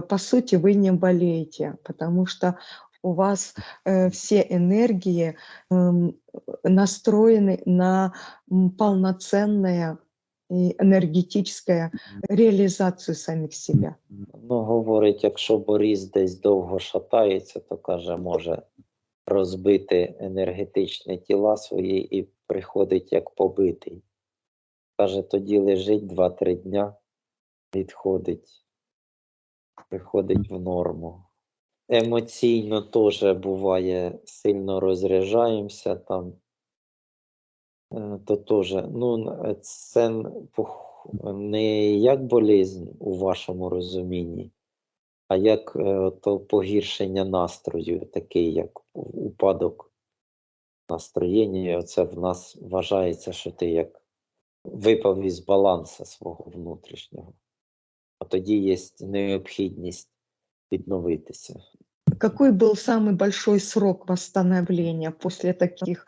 по сути вы не болеете, потому что у вас все энергии настроены на полноценное и энергетическое реализацию самих себя. Ну, говорить, якщо Борис десь довго шатається, то, каже, може розбити енергетичні тіла свої і приходить як побитий. Каже, тоді лежить 2-3 дня, відходить, приходить в норму. Емоційно теж буває, сильно розряджаємося там, то теж, це не як болезнь у вашому розумінні, а як то погіршення настрою, такий як упадок настроєння. І оце в нас вважається, що ти як випав із балансу свого внутрішнього. А тоді є необхідність відновитися. Какой был самый большой срок восстановления после таких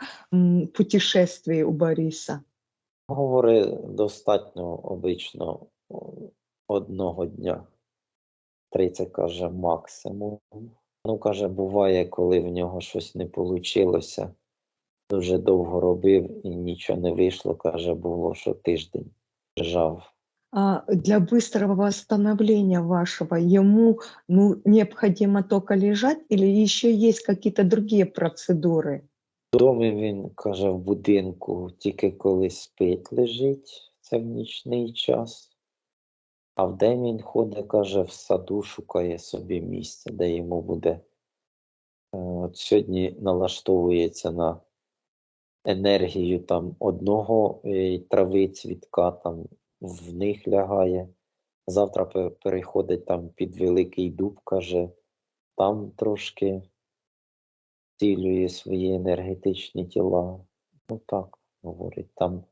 путешествий у Бориса? Говори, достатньо обично 1 дня. 30, каже, максимум. Ну, каже, буває, коли в нього щось не вийшло, дуже довго робив і нічого не вийшло, каже, було, що тиждень лежав. А для быстрого восстановления вашего ему необходимо только лежать или еще есть какие-то другие процедуры? В домі він, каже, в будинку тільки коли спить, лежить, це в нічний час. А вдень він ходить, каже, в саду шукає собі місце, де йому буде. От сьогодні налаштовується на енергію там одного трави, цвітка, там в них лягає. Завтра переходить там під Великий Дуб, каже, там трошки зцілює свої енергетичні тіла. Ну так, говорить, там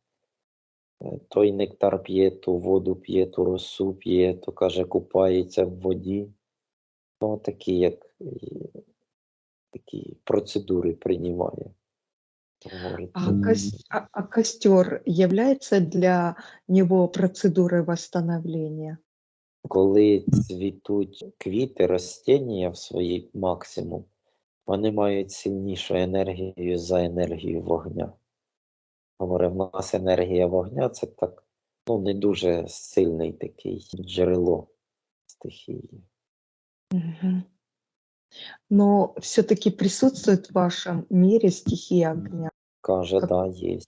той нектар п'є, ту воду п'є, ту росу п'є, то каже, купається в воді. Ну, такі процедури приймає. Говорить, А костер является для него процедурой восстановления? коли цвітуть квіти, ростіння в своїй максимум, вони мають сильнішу енергію за енергію вогня. Говорить, в нас енергія вогня це так, не дуже сильний такий джерело стихії. Мгм. Но все-таки присутствует в вашем мире стихия огня. Каже, Как- да, є.